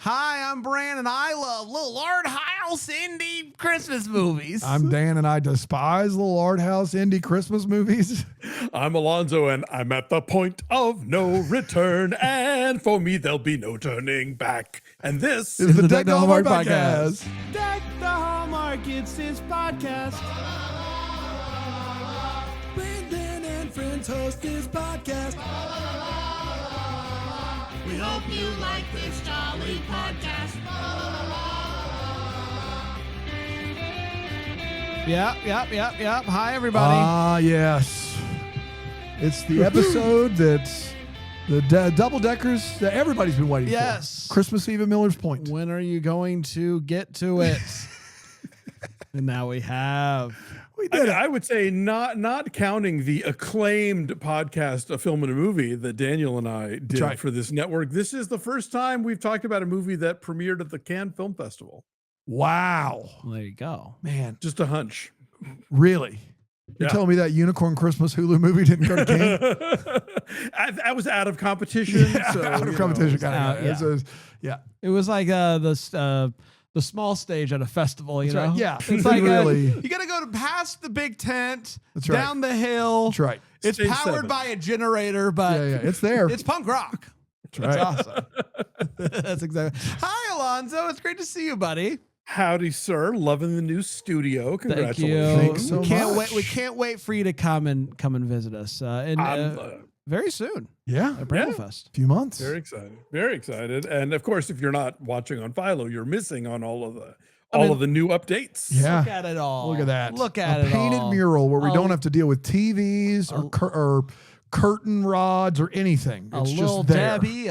Hi, I'm Brand, and I love little art house indie Christmas movies. I'm Dan, and I despise little art house indie Christmas movies. I'm Alonso, and I'm at the point of no return, and for me, there'll be no turning back. And this is the Deck the Hallmark podcast. Deck the Hallmark, it's his podcast. Brandon and friends host this podcast. We hope you like this jolly podcast. Yep. Hi, everybody. Yes. It's the episode that's the double deckers that everybody's been waiting for. Christmas Eve at Miller's Point. When are you going to get to it? And now we have. We did it. I would say not counting the acclaimed podcast, A Film and a Movie, that Daniel and I did for this network. This is the first time we've talked about a movie that premiered at the Cannes Film Festival. Wow. Well, there you go. Man. Just a hunch. Really? You're telling me that Unicorn Christmas Hulu movie didn't go to Cannes? That was out of competition. Yeah, so, out of competition. It was like the small stage at a festival, you know? Right. Yeah. It's like really. You got to go past the big tent, That's right. down the hill. That's right. It's Stage powered 7. by a generator, but It's there. it's punk rock. That's right. Awesome. That's exactly. Hi, Alonso. It's great to see you, buddy. Howdy, sir. Loving the new studio. Thank Congratulations. you. Thanks so Wait. We can't wait for you to come and visit us. Very soon Yeah. at Bramblefest. Few months. Very excited. Very excited. And of course, if you're not watching on Philo, you're missing on all of the new updates. Yeah. Look at it all. Look at that. Look at a it painted all. mural where we A- don't have to deal with TVs or curtain rods or anything. A It's little just there. Debbie.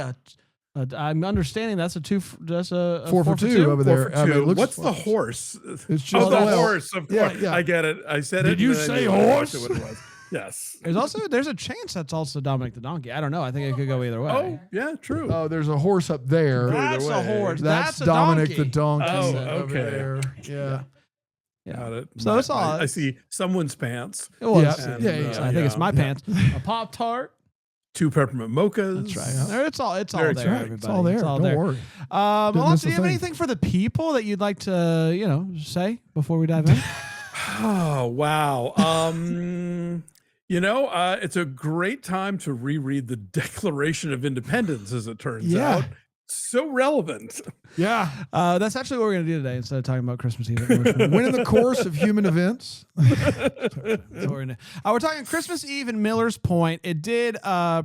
I'm understanding that's a 4 for 2 over there. 4 for 2. I mean, it looks- What's the horse? It's just Oh, the well, horse. Of yeah, course. yeah. I get it. I said it. Did you and then say I knew horse? What it was. Yes. There's a chance that's also Dominic the Donkey. I don't know. I think it could go either way. Oh, yeah, true. Oh, there's a horse up there. That's a way. horse. That's a Dominic donkey. the donkey. Oh, over okay. there. Yeah. Got it. So it's all. I see someone's pants, It was. Yeah. And, Yeah. I think it's my pants. A Pop Tart. 2 peppermint mochas. That's right. It's all Very there, exciting. everybody. It's all there. It's all Don't there. worry. Alonso, miss do you a have thing. anything for the people that you'd like to, say before we dive in? Oh, wow. It's a great time to reread the Declaration of Independence, as it turns out. So relevant. Yeah. That's actually what we're going to do today instead of talking about Christmas Eve. We're When in the course of human events. we're talking Christmas Eve in Miller's Point. It did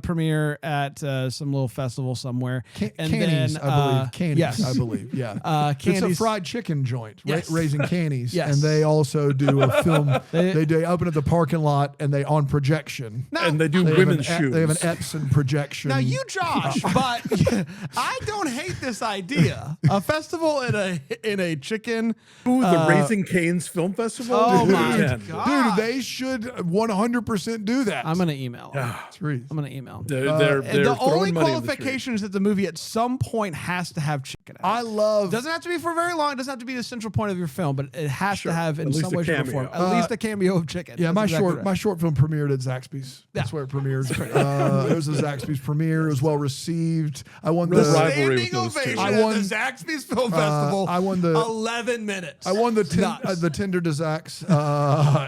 premiere at some little festival somewhere. Cannies, I believe. Cannies, yes. I believe. Yeah. It's Candies. a fried chicken joint, Yes. raising cannies. Yes. And they also do a film. they open at the parking lot and they on projection. Now, And they do They have women's an, shoes. They have an Epson projection. Now you, Josh, but I don't hate this idea. A festival in a chicken. Ooh, the Raising Cane's Film Festival? Oh, Dude, my man. God. Dude, they should 100% do that. I'm gonna email. It's really- I'm gonna email. They're And the only throwing money in the street. qualification is that the movie at some point has to have chicken. In it. I love. Doesn't have to be for very long. It doesn't have to be the central point of your film, but it has Sure. to have in At least some a way, shape, or cameo. form at least a cameo of chicken. Yeah, That's my exactly short right. my short film premiered at Zaxby's. That's where it premiered. It was a Zaxby's premiere. It was well received. I won The the rivalry with standing those two. ovation I at won- the Zaxby's Film Festival. I won the 11 minutes. I won the Nuts. the Tinder to Zax.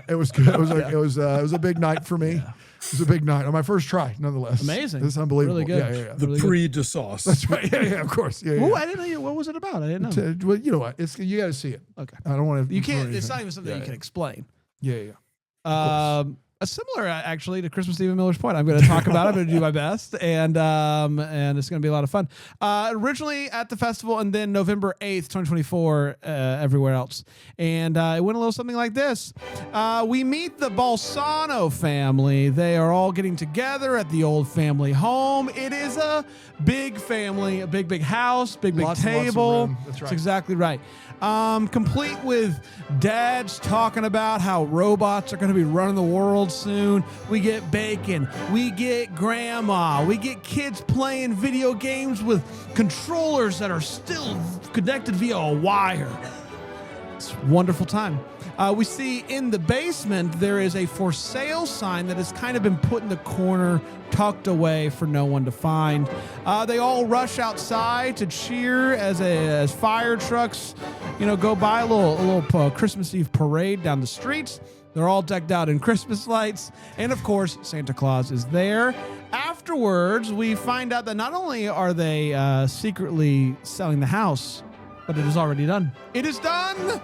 It was good. It was a big night for me. It was a big night on my first try, nonetheless. Amazing. It's unbelievable. Really good. Yeah. The Really good. pre de sauce. That's right. Yeah, of course. Yeah. Ooh, I didn't know. What was it about? I didn't know. Well, you know what? You got to see it. Okay. I don't want to. You can't. It's not even something you can explain. Yeah. A similar actually to Christmas Eve at Miller's Point. I'm going to talk about it. I'm going to do my best, and it's going to be a lot of fun. Originally at the festival, and then November 8th, 2024, everywhere else. And it went a little something like this. We meet the Balsano family. They are all getting together at the old family home. It is a big family, a big house, big Lots and lots of table. room. That's right. Exactly right. Complete with dads talking about how robots are going to be running the world soon. We get bacon. We get grandma. We get kids playing video games with controllers that are still connected via a wire. It's a wonderful time. We see in the basement there is a for sale sign that has kind of been put in the corner, tucked away for no one to find. They all rush outside to cheer as fire trucks, go by, a little Christmas Eve parade down the streets. They're all decked out in Christmas lights. And of course, Santa Claus is there. Afterwards, we find out that not only are they secretly selling the house, but it is already done. It is done.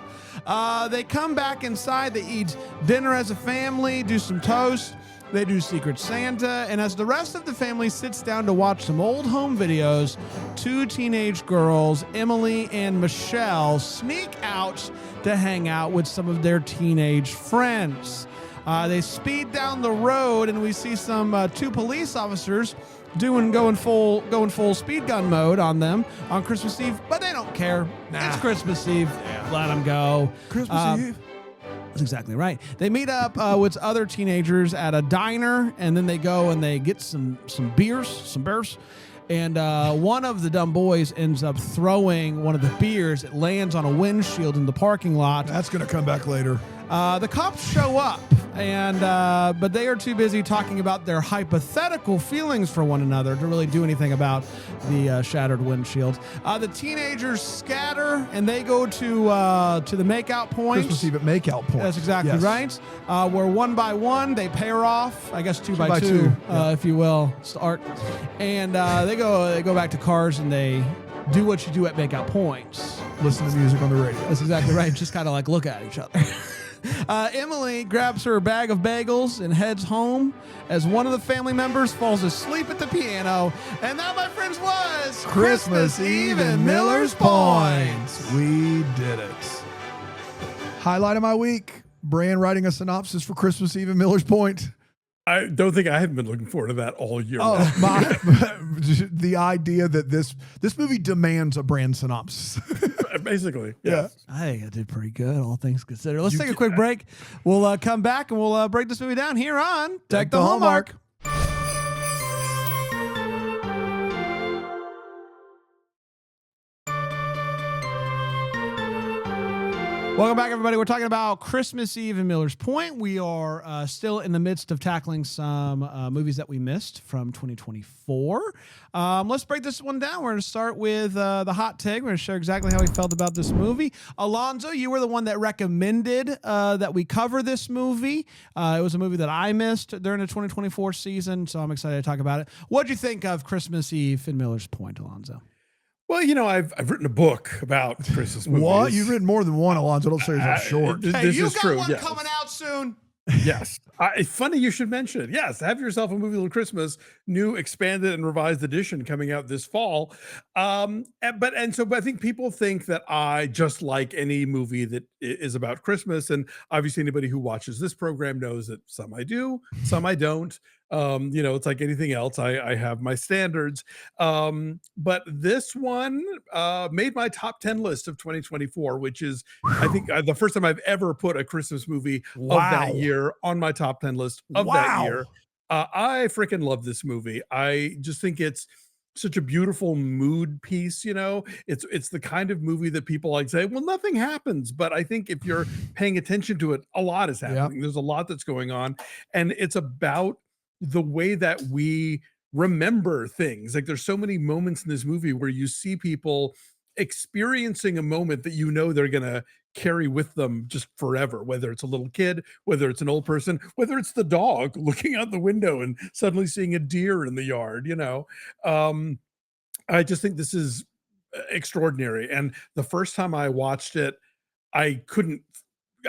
They come back inside. They eat dinner as a family, do some toast. They do Secret Santa. And as the rest of the family sits down to watch some old home videos, two teenage girls, Emily and Michelle, sneak out to hang out with some of their teenage friends. They speed down the road, and we see some two police officers going full speed gun mode on them on Christmas Eve, but they don't care. It's Christmas Eve. Let them go. Christmas Eve. That's exactly right. They meet up with other teenagers at a diner, and then they go and they get some beers. And one of the dumb boys ends up throwing one of the beers. It lands on a windshield in the parking lot. That's going to come back later. The cops show up, but they are too busy talking about their hypothetical feelings for one another to really do anything about the shattered windshield. The teenagers scatter, and they go to the makeout point. Christmas Eve at makeout point. That's exactly right. Where one by one they pair off. I guess two by two. If you will, start. And they go back to cars, and they do what you do at makeout points. Listen to music on the radio. That's exactly right. Just kind of like look at each other. Emily grabs her bag of bagels and heads home as one of the family members falls asleep at the piano. And that, my friends, was Christmas Eve in Miller's Point. We did it. Highlight of my week, Bran writing a synopsis for Christmas Eve in Miller's Point. I don't think I haven't been looking forward to that all year. The idea that this movie demands a Bran synopsis. Basically, yeah. I think I did pretty good, all things considered. Let's take a quick break. We'll come back and we'll break this movie down here on Deck the Hallmark. Welcome back, everybody. We're talking about Christmas Eve in Miller's Point. We are still in the midst of tackling some movies that we missed from 2024. Let's break this one down. We're going to start with the hot take. We're going to share exactly how we felt about this movie. Alonso, you were the one that recommended that we cover this movie. It was a movie that I missed during the 2024 season, so I'm excited to talk about it. What did you think of Christmas Eve in Miller's Point, Alonso? Well, I've written a book about Christmas movies. What? You've written more than one, Alonso. Don't say yourself short. Hey, this you is got true. one Yes. coming out soon. Yes. It's funny you should mention it. Yes. Have yourself a movie Little Christmas, new expanded and revised edition coming out this fall. But I think people think that I just like any movie that is about Christmas. And obviously anybody who watches this program knows that some I do, some I don't. It's like anything else. I have my standards. But this one made my top 10 list of 2024, which is, I think, the first time I've ever put a Christmas movie of that year on my top 10 list of that year. I freaking love this movie. I just think it's such a beautiful mood piece. It's the kind of movie that people like say, well, nothing happens. But I think if you're paying attention to it, a lot is happening. There's a lot that's going on. And it's about the way that we remember things. Like there's so many moments in this movie where you see people experiencing a moment that they're going to carry with them just forever, whether it's a little kid, whether it's an old person, whether it's the dog looking out the window and suddenly seeing a deer in the yard. I just think this is extraordinary. And the first time I watched it,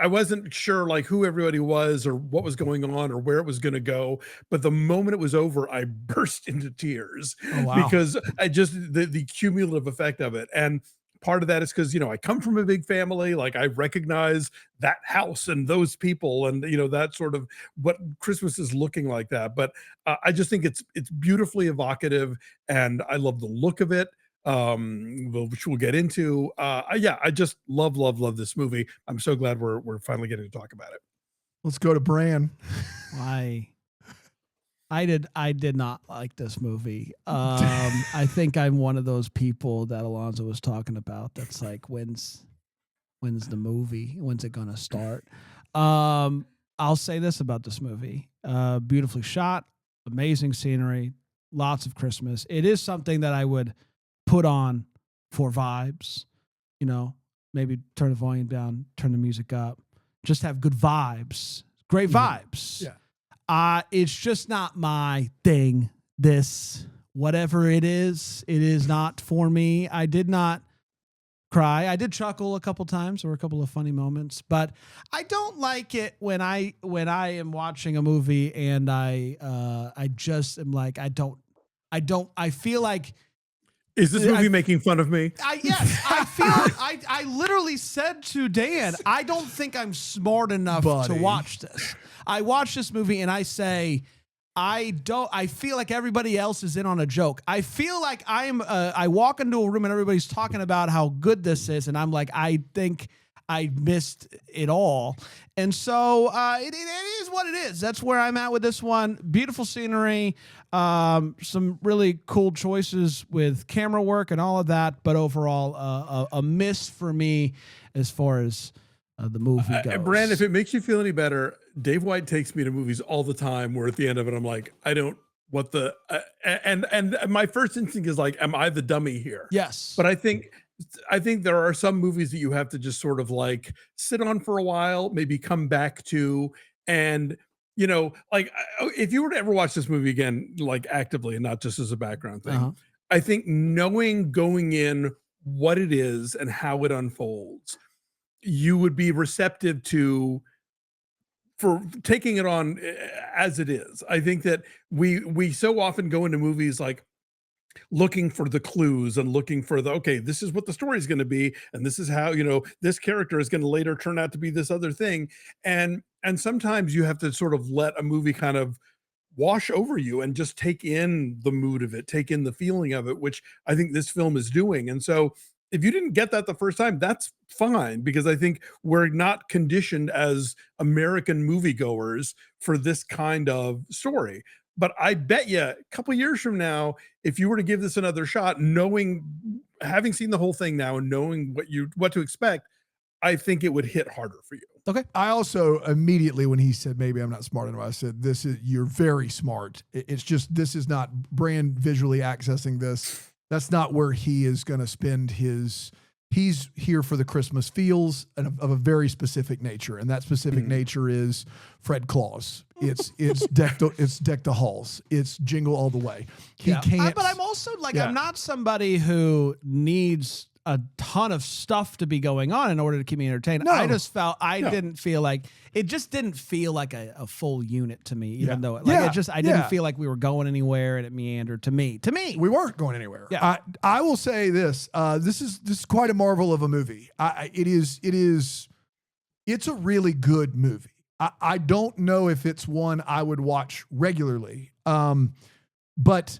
I wasn't sure like who everybody was or what was going on or where it was going to go. But the moment it was over, I burst into tears because I just, the cumulative effect of it. And part of that is because, I come from a big family. Like I recognize that house and those people and, that sort of what Christmas is looking like that. But I just think it's beautifully evocative and I love the look of it. Which we'll get into. I just love this movie. I'm so glad we're finally getting to talk about it. Let's go to Bran. I did not like this movie. I think I'm one of those people that Alonso was talking about. That's like, when's When's the movie? When's it gonna start? I'll say this about this movie: beautifully shot, amazing scenery, lots of Christmas. It is something that I would put on for vibes. You know, maybe turn the volume down, turn the music up, just have good vibes, great vibes. Yeah. It's just not my thing. This, whatever it is not for me. I did not cry. I did chuckle a couple times. There were a couple of funny moments, but I don't like it when I am watching a movie and I just am like, I feel like, Is this movie making fun of me? I literally said to Dan, I don't think I'm smart enough to watch this. I watch this movie and I say, I feel like everybody else is in on a joke. I feel like I walk into a room and everybody's talking about how good this is. And I'm like, I think I missed it all. And so it is what it is. That's where I'm at with this one. Beautiful scenery, some really cool choices with camera work and all of that. But overall, a miss for me as far as the movie goes. Brand, if it makes you feel any better, Dave White takes me to movies all the time where at the end of it, I'm like, and my first instinct is like, am I the dummy here? Yes. But I think there are some movies that you have to just sort of like sit on for a while, maybe come back to, and you know, like if you were to ever watch this movie again, like actively and not just as a background thing, I think knowing going in what it is and how it unfolds, you would be receptive for taking it on as it is. I think that we so often go into movies like looking for the clues and looking for okay, this is what the story is going to be, and this is how, you know, this character is going to later turn out to be this other thing, and sometimes you have to sort of let a movie kind of wash over you and just take in the mood of it, take in the feeling of it, which I think this film is doing. And so if you didn't get that the first time, that's fine, because I think we're not conditioned as American moviegoers for this kind of story. But I bet you a couple years from now, if you were to give this another shot, having seen the whole thing now and knowing what to expect, I think it would hit harder for you. Okay. I also immediately, when he said, maybe I'm not smart enough, I said, you're very smart. It's just, this is not Brand visually accessing this. That's not where he is going to spend he's here for the Christmas feels of a very specific nature. And that specific nature is Fred Claus. It's deck the halls. It's Jingle All the Way. He can't. But I'm also like, I'm not somebody who needs a ton of stuff to be going on in order to keep me entertained. No. I just felt didn't feel like it just didn't feel like a full unit to me, even though I didn't feel like we were going anywhere and it meandered to me. We weren't going anywhere. Yeah. I will say this. This is quite a marvel of a movie. It's a really good movie. I don't know if it's one I would watch regularly. But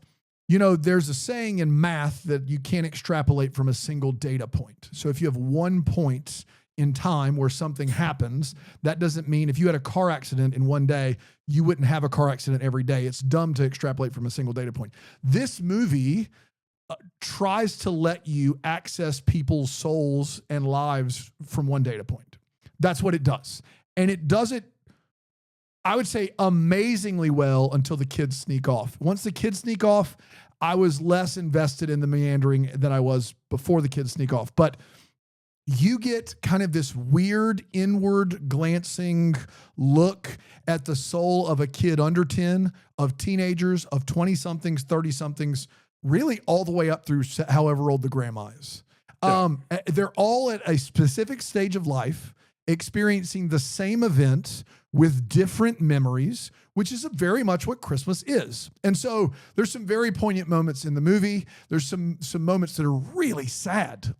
you know, there's a saying in math that you can't extrapolate from a single data point. So if you have 1 point in time where something happens, that doesn't mean if you had a car accident in one day, you wouldn't have a car accident every day. It's dumb to extrapolate from a single data point. This movie tries to let you access people's souls and lives from one data point. That's what it does. And it does it, I would say, amazingly well until the kids sneak off. Once the kids sneak off, I was less invested in the meandering than I was before the kids sneak off. But you get kind of this weird inward glancing look at the soul of a kid under 10, of teenagers, of 20-somethings, 30-somethings, really all the way up through however old the grandma is. They're all at a specific stage of life, experiencing the same event with different memories, which is very much what Christmas is. And so there's some very poignant moments in the movie. There's some moments that are really sad,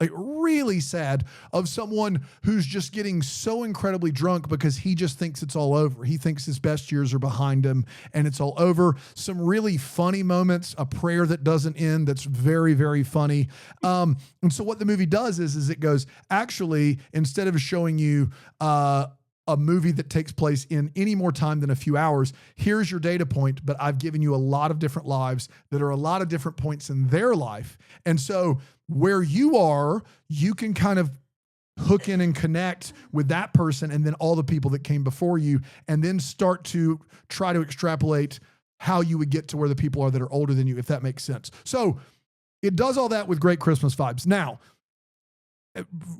of someone who's just getting so incredibly drunk because he just thinks it's all over. He thinks his best years are behind him and it's all over. Some really funny moments, a prayer that doesn't end that's very, very funny. And so what the movie does is it goes, actually, instead of showing you a movie that takes place in any more time than a few hours, here's your data point, but I've given you a lot of different lives that are a lot of different points in their life. And so where you are, you can kind of hook in and connect with that person and then all the people that came before you, and then start to try to extrapolate how you would get to where the people are that are older than you, if that makes sense. So it does all that with great Christmas vibes. Now,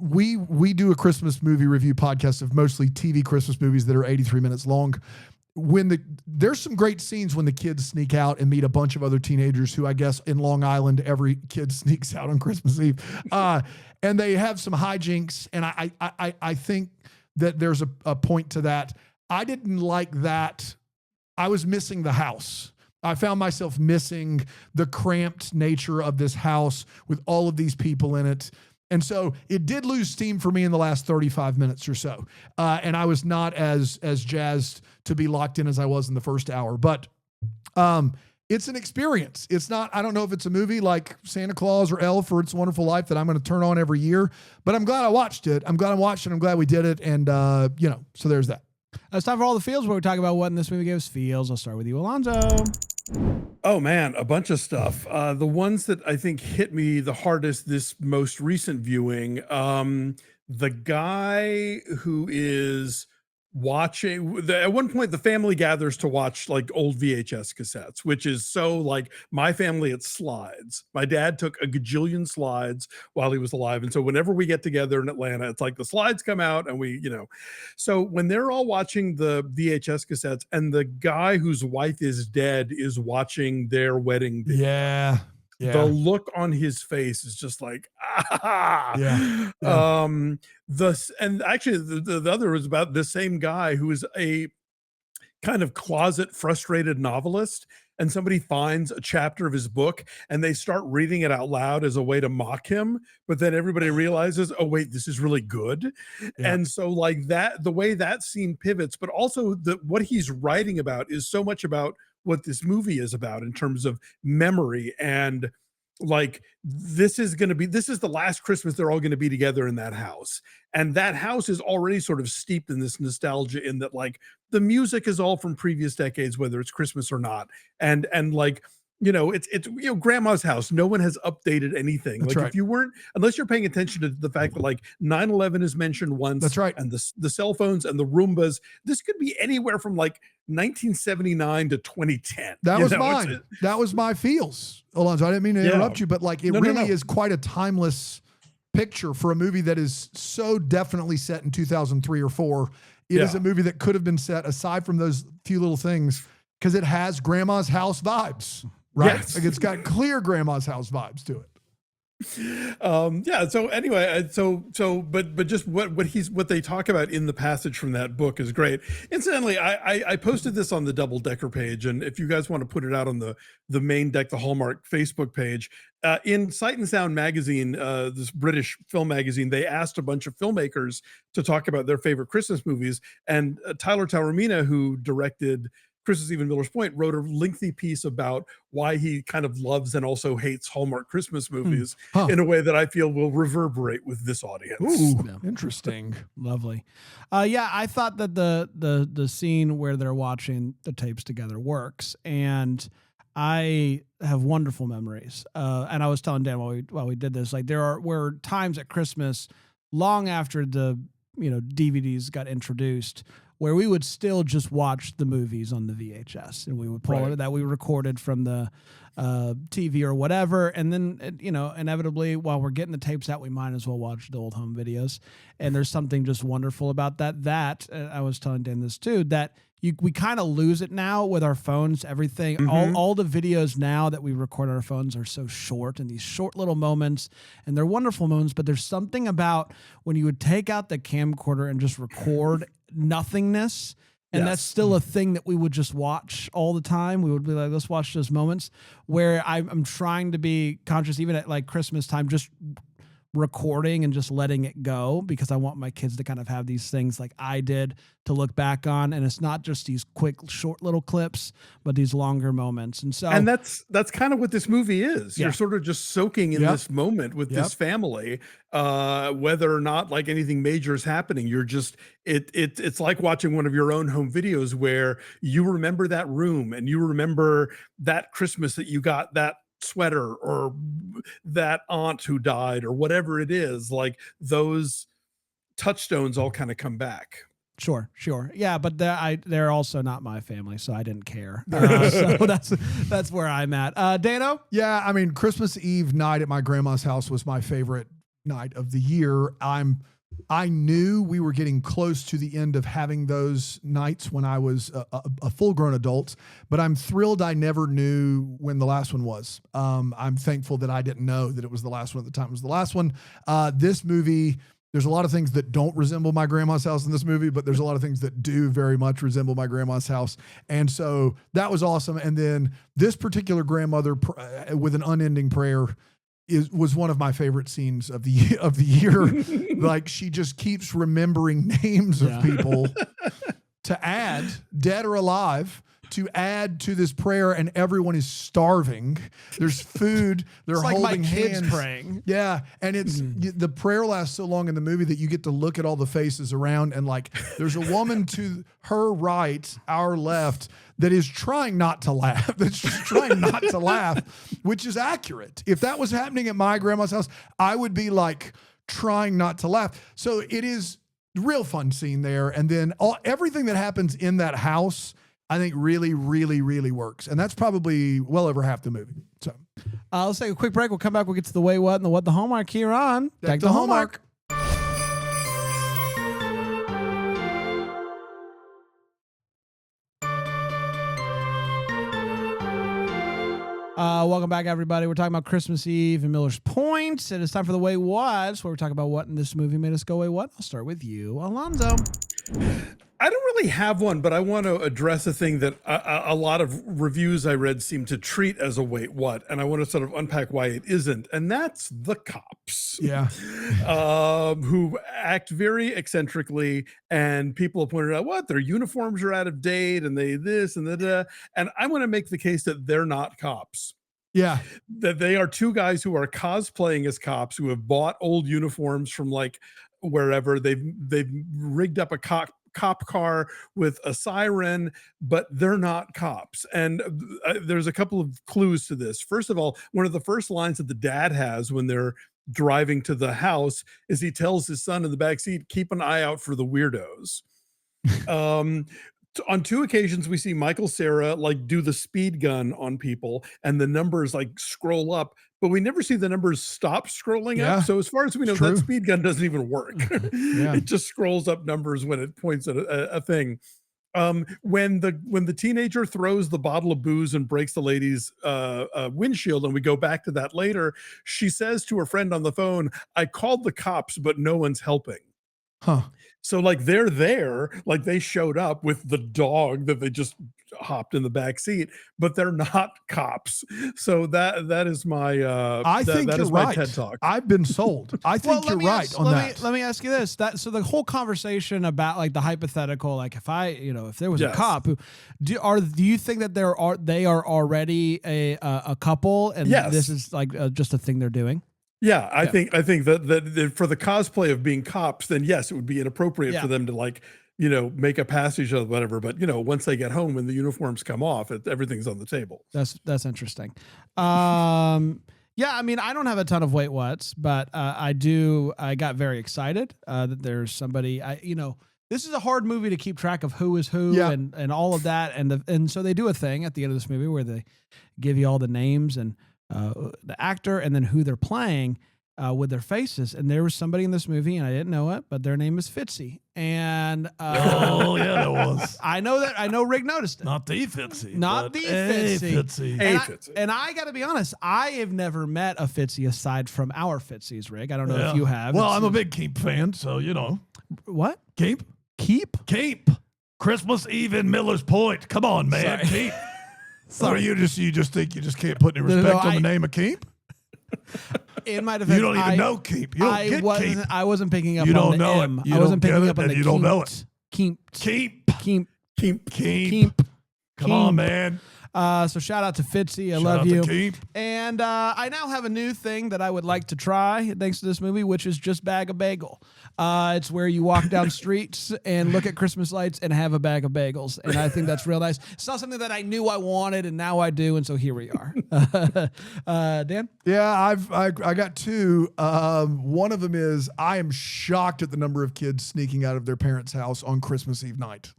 we do a Christmas movie review podcast of mostly TV Christmas movies that are 83 minutes long. There's some great scenes when the kids sneak out and meet a bunch of other teenagers who, I guess, in Long Island, every kid sneaks out on Christmas Eve. And they have some hijinks. And I think that there's a point to that. I didn't like that. I was missing the house. I found myself missing the cramped nature of this house with all of these people in it. And so it did lose steam for me in the last 35 minutes or so. And I was not as jazzed to be locked in as I was in the first hour. But it's an experience. It's not, I don't know if it's a movie like Santa Claus or Elf or It's a Wonderful Life that I'm going to turn on every year. But I'm glad I watched it. I'm glad I watched it. I'm glad we did it. And, so there's that. It's time for all the feels where we talk about what in this movie gives feels. I'll start with you, Alonso. Oh man, a bunch of stuff. The ones that I think hit me the hardest this most recent viewing, the guy who is watching at one point the family gathers to watch like old VHS cassettes, which is so like my family, it's slides. My dad took a gajillion slides while he was alive, and so whenever we get together in Atlanta, it's like the slides come out and we, so when they're all watching the VHS cassettes and the guy whose wife is dead is watching their wedding video, Yeah. the look on his face is just like, ah. Yeah. And actually the other was about the same guy who is a kind of closet frustrated novelist, and somebody finds a chapter of his book and they start reading it out loud as a way to mock him, but then everybody realizes, oh wait, this is really good. Yeah. And so like that, the way that scene pivots, but also what he's writing about is so much about what this movie is about in terms of memory. And like this is the last Christmas they're all going to be together in that house, and that house is already sort of steeped in this nostalgia, in that like the music is all from previous decades, whether it's Christmas or not, and like it's grandma's house. No one has updated anything. That's like right. if you weren't, unless you're paying attention to the fact that like 9/11 is mentioned once. That's right. And the cell phones and the Roombas, this could be anywhere from like 1979 to 2010. That was mine. That was my feels, Alonso. I didn't mean to interrupt you, but like it really is quite a timeless picture for a movie that is so definitely set in 2003 or 4. It is a movie that could have been set, aside from those few little things, because it has grandma's house vibes, right? Yes. Like it's got clear grandma's house vibes to it. So anyway, but just what they talk about in the passage from that book is great. Incidentally, I posted this on the Double Decker page, and if you guys want to put it out on the main deck, the Hallmark Facebook page, in Sight and Sound magazine, this British film magazine, they asked a bunch of filmmakers to talk about their favorite Christmas movies, and Tyler Taormina, who directed Christmas Eve in Miller's Point, wrote a lengthy piece about why he kind of loves and also hates Hallmark Christmas movies in a way that I feel will reverberate with this audience. Ooh, interesting. Lovely. I thought that the scene where they're watching the tapes together works, and I have wonderful memories. And I was telling Dan while we did this, like were times at Christmas long after the DVDs got introduced, where we would still just watch the movies on the VHS, and we would pull it that we recorded from the TV or whatever. And then, inevitably, while we're getting the tapes out, we might as well watch the old home videos. And there's something just wonderful about that. I was telling Dan this too, that we kind of lose it now with our phones, everything. Mm-hmm. All the videos now that we record on our phones are so short, and these short little moments, and they're wonderful moments, but there's something about when you would take out the camcorder and just record nothingness, and that's still a thing that we would just watch all the time. We would be like, let's watch those moments, where I'm trying to be conscious, even at like Christmas time, just recording and just letting it go, because I want my kids to kind of have these things like I did to look back on. And it's not just these quick, short little clips, but these longer moments. And that's kind of what this movie is. You're sort of just soaking in this moment with this family, whether or not like anything major is happening. You're just, it's like watching one of your own home videos, where you remember that room and you remember that Christmas that you got that sweater, or that aunt who died, or whatever it is. Like those touchstones all kind of come back. Sure. Yeah, but they're also not my family, so I didn't care. So that's where I'm at. Dano? Yeah, I mean, Christmas Eve night at my grandma's house was my favorite night of the year. I knew we were getting close to the end of having those nights when I was a full-grown adult, but I'm thrilled I never knew when the last one was. I'm thankful that I didn't know that it was the last one at the time it was the last one. This movie, there's a lot of things that don't resemble my grandma's house in this movie, but there's a lot of things that do very much resemble my grandma's house. And so that was awesome. And then this particular grandmother with an unending prayer was one of my favorite scenes of the year. Like, she just keeps remembering names of people to add, dead or alive, to add to this prayer, and everyone is starving. There's food. They're It's like holding my kids hands. praying. Yeah, and it's the prayer lasts so long in the movie that you get to look at all the faces around, and like there's a woman to her right, our left, that is trying not to laugh. That's just trying not to laugh, which is accurate. If that was happening at my grandma's house, I would be like trying not to laugh. So it is a real fun scene there, and then everything that happens in that house, I think really, really, really works. And that's probably well over half the movie. So let's take a quick break. We'll come back. We'll get to the Wait What and the What the Hallmark here on Deck the Hallmark. Welcome back, everybody. We're talking about Christmas Eve and Miller's Point. And it's time for the Wait What, where we're talking about what in this movie made us go, wait, what? I'll start with you, Alonso. I don't really have one, but I want to address a thing that a lot of reviews I read seem to treat as a wait what, and I want to sort of unpack why it isn't, and that's the cops. Yeah. Who act very eccentrically, and people have pointed out, what, their uniforms are out of date, and they this and that, and I want to make the case that they're not cops. Yeah. That they are two guys who are cosplaying as cops, who have bought old uniforms from like wherever. They've rigged up a cop car with a siren, but they're not cops. And there's a couple of clues to this. First of all, one of the first lines that the dad has when they're driving to the house is he tells his son in the back seat, keep an eye out for the weirdos. On two occasions, we see Michael Cera like do the speed gun on people, and the numbers like scroll up, but we never see the numbers stop scrolling up. So as far as we know, that speed gun doesn't even work. It just scrolls up numbers when it points at a thing. When the teenager throws the bottle of booze and breaks the lady's windshield, and we go back to that later, she says to her friend on the phone, I called the cops, but no one's helping. Huh. So like they're there, like they showed up with the dog that they just hopped in the back seat, but they're not cops. So that is my I think that you're is my right. TED Talk. I've been sold. I think you're right on that. Let me ask you this. So the whole conversation about like the hypothetical, like if there was a cop who do you think that they are already a couple, and this is like just a thing they're doing? Yeah, I think that for the cosplay of being cops, then yes, it would be inappropriate for them to like, make a passage or whatever. But once they get home and the uniforms come off, everything's on the table. That's interesting. Yeah, I mean, I don't have a ton of wait whats, but I got very excited that there's somebody. This is a hard movie to keep track of who is who and all of that, and so they do a thing at the end of this movie where they give you all the names and the actor and then who they're playing with their faces. And there was somebody in this movie, and I didn't know it, but their name is Fitzy. And oh yeah, there was. I know Rick noticed it. Not the Fitzy. Not the Fitzy. Fitzy. And I got to be honest, I have never met a Fitzy aside from our Fitzies, Rick. I don't know if you have. Well, I'm a big Keep fan, so What? Keep? Keep? Christmas Eve in Miller's Point. Come on, man. Sorry. Keep. Sorry, you just think you just can't put any respect on the name of Keep? In my defense, you don't even know Keep. You don't get Keep. I wasn't picking up you on don't the know M. it. You I wasn't don't picking get up it, on and the you don't know Keep. it. Keep. Come on, man. Come on, man. So shout out to Fitzy. I Shout love out to you. Keep. And I now have a new thing that I would like to try thanks to this movie, which is just bag a bagel. It's where you walk down streets and look at Christmas lights and have a bag of bagels. And I think that's real nice. It's not something that I knew I wanted, and now I do. And so here we are. Dan? Yeah, I got two. One of them is I am shocked at the number of kids sneaking out of their parents' house on Christmas Eve night.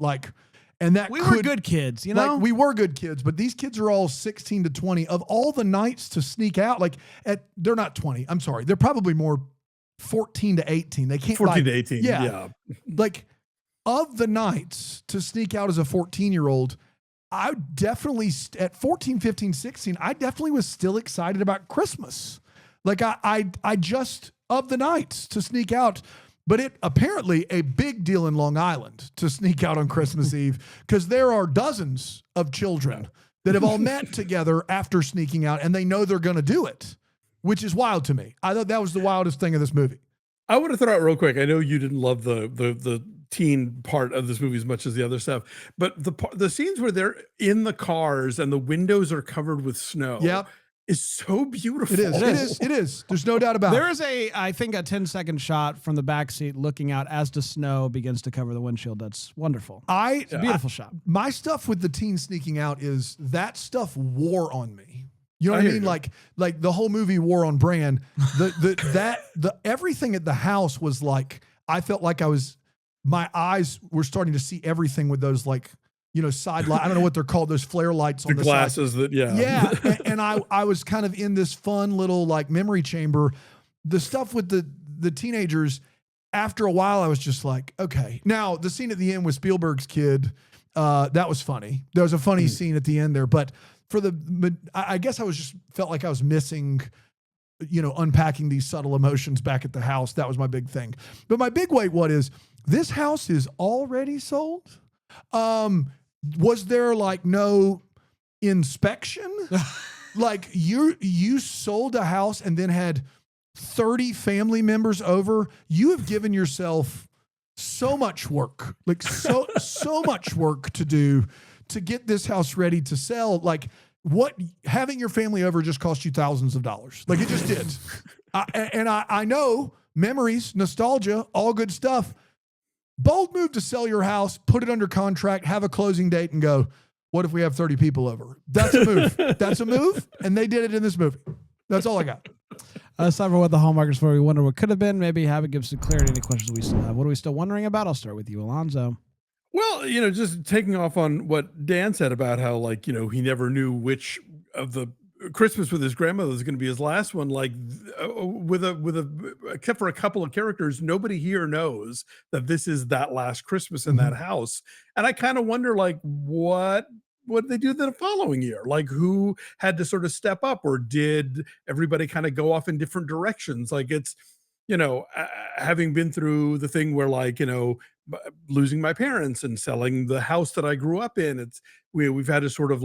And that We were good kids, you know? we were good kids, but these kids are all 16 to 20. Of all the nights to sneak out, they're not 20. I'm sorry. They're probably more 14 to 18. They can't 14 to 18. Yeah. Of the nights to sneak out as a 14-year-old, I definitely at 14, 15, 16, I definitely was still excited about Christmas. I just of the nights to sneak out. But it apparently a big deal in Long Island to sneak out on Christmas Eve because there are dozens of children that have all met together after sneaking out, and they know they're going to do it, which is wild to me. I thought that was the wildest thing of this movie. I want to throw out real quick. I know you didn't love the teen part of this movie as much as the other stuff, but the scenes where they're in the cars and the windows are covered with snow. Yep. Is so beautiful. It is. There's no doubt about There it. is I think, a 10-second shot from the back seat looking out as the snow begins to cover the windshield. That's wonderful. It's a beautiful shot. My stuff with the teen sneaking out is that stuff wore on me. You know what I mean? Like the whole movie wore on brand. The everything at the house was like, I felt like my eyes were starting to see everything with those side light. I don't know what they're called. Those flare lights on the glasses side. Yeah. And I was kind of in this fun little memory chamber. The stuff with the teenagers, after a while, I was just like, okay. Now the scene at the end with Spielberg's kid, that was funny. There was a funny scene at the end there, but I guess I felt like I was missing, unpacking these subtle emotions back at the house. That was my big thing. But my big what is this house is already sold? Was there no inspection? You sold a house and then had 30 family members over. You have given yourself so much work, so much work to do to get this house ready to sell. Having your family over just cost you thousands of dollars. It just did. I know memories, nostalgia, all good stuff. Bold move to sell your house, put it under contract, have a closing date, and go, what if we have 30 people over? That's a move. That's a move, and they did it in this movie. That's all I got. Let's talk about what the hallmark is for. We wonder what could have been. Maybe have it give some clarity to any questions we still have. What are we still wondering about? I'll start with you, Alonso. Well, just taking off on what Dan said about how, he never knew which of the Christmas with his grandmother was going to be his last one. Except for a couple of characters, nobody here knows that this is that last Christmas in that house. And I kind of wonder, what did they do the following year? Who had to sort of step up, or did everybody kind of go off in different directions? It's, having been through the thing where losing my parents and selling the house that I grew up in, we've had to sort of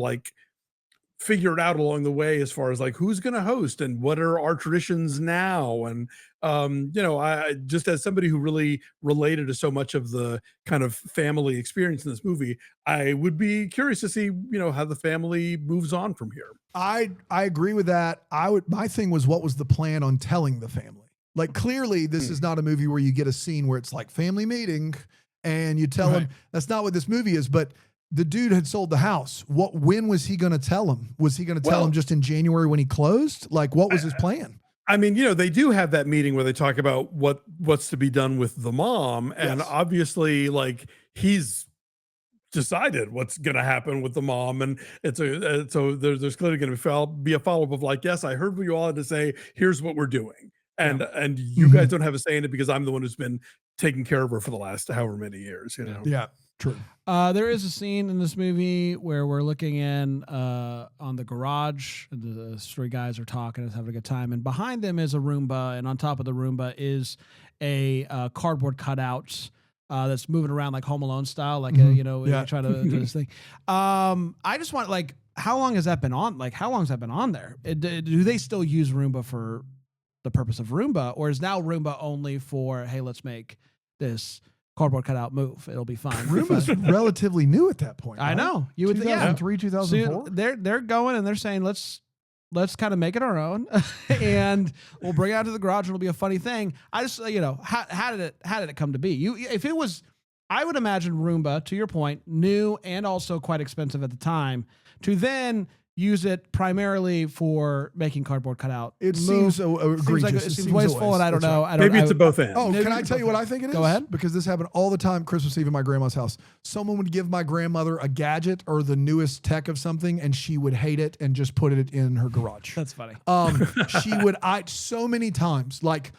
figure it out along the way as far as who's going to host and what are our traditions now. And, I just, as somebody who really related to so much of the kind of family experience in this movie, I would be curious to see, how the family moves on from here. I agree with that. My thing was, what was the plan on telling the family? Clearly this is not a movie where you get a scene where it's family meeting and you tell them. That's not what this movie is, but the dude had sold the house. When was he going to tell him? Was he going to tell him just in January when he closed? What was his plan? I mean, they do have that meeting where they talk about what's to be done with the mom. And obviously he's decided what's going to happen with the mom. And so there's clearly going to be a follow-up of yes, I heard what you all had to say. Here's what we're doing. And you guys don't have a say in it because I'm the one who's been taking care of her for the last however many years, Yeah, true. There is a scene in this movie where we're looking in on the garage. The three guys are talking and having a good time. And behind them is a Roomba. And on top of the Roomba is a cardboard cutout that's moving around like Home Alone style, trying to do this thing. I just want, how long has that been on? How long has that been on there? Do they still use Roomba for the purpose of Roomba, or is now Roomba only for, hey, let's make this cardboard cutout move. It'll be fine. Roomba's relatively new at that point. I right? know. You would, yeah. 2003, So 2004. they're going and they're saying let's kind of make it our own, and we'll bring it out to the garage. And it'll be a funny thing. I just how did it come to be? If it was, I would imagine Roomba, to your point, new and also quite expensive at the time, to then use it primarily for making cardboard cutout. It move. seems egregious. It seems wasteful, and I don't know. Maybe it's a both end. Oh, Maybe can I it's tell you both what I think it is? Go ahead. Because this happened all the time Christmas Eve in my grandma's house. Someone would give my grandmother a gadget or the newest tech of something, and she would hate it and just put it in her garage. That's funny. She would, so many times, like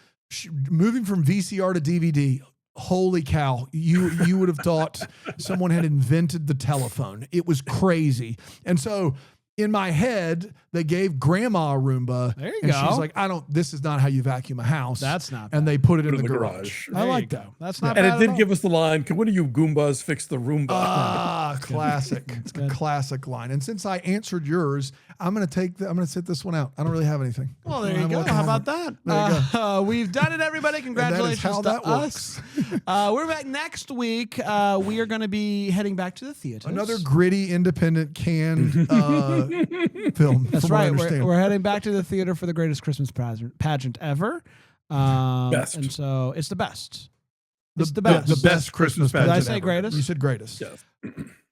moving from VCR to DVD. Holy cow. You would have thought someone had invented the telephone. It was crazy. And so in my head, they gave grandma a Roomba. There you and go. She's like, this is not how you vacuum a house. That's not And bad. they put it in Put the in the garage. garage. I There like you that. go. That's not And bad it at did all. give us the line, can one of you Goombas fix the Roomba? Classic. good. Classic line. And since I answered yours, I'm gonna sit this one out. I don't really have anything. Well, there I you don't go. have How homework. about that? There you go. We've done it, everybody. Congratulations how to that us. We're back next week. We are going to be heading back to the theater. Another gritty, independent, canned film. That's from what I right. understand. We're heading back to the theater for the greatest Christmas pageant ever. Best. And so it's the best. It's the best. The best Christmas Did I pageant say ever. greatest? You said greatest. Yes.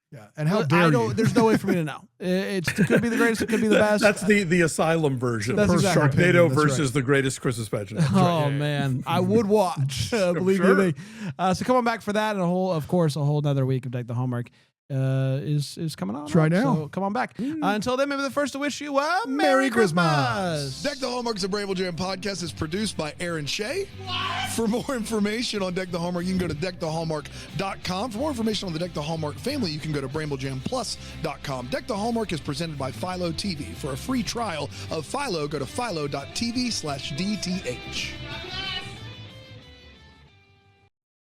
Yeah. And how I dare don't. you? There's no way for me to know. It could be the greatest. It could be the best. That's the asylum version. That's exactly right. Sharknado That's versus right. the greatest Christmas pageant. Oh man, I would watch. Believe sure. me. So come on back for that, and a whole nother week of Deck the Hallmark is coming on. That's right now. So come on back. Until then, maybe the first to wish you a Merry Christmas. Deck the Hallmark is a Bramble Jam podcast. It's produced by Aaron Shea. For more information on Deck the Hallmark, you can go to deckthehallmark.com. For more information on the Deck the Hallmark family, you can go to bramblejamplus.com. Deck the Hallmark is presented by Philo TV. For a free trial of Philo, go to philo.tv/DTH.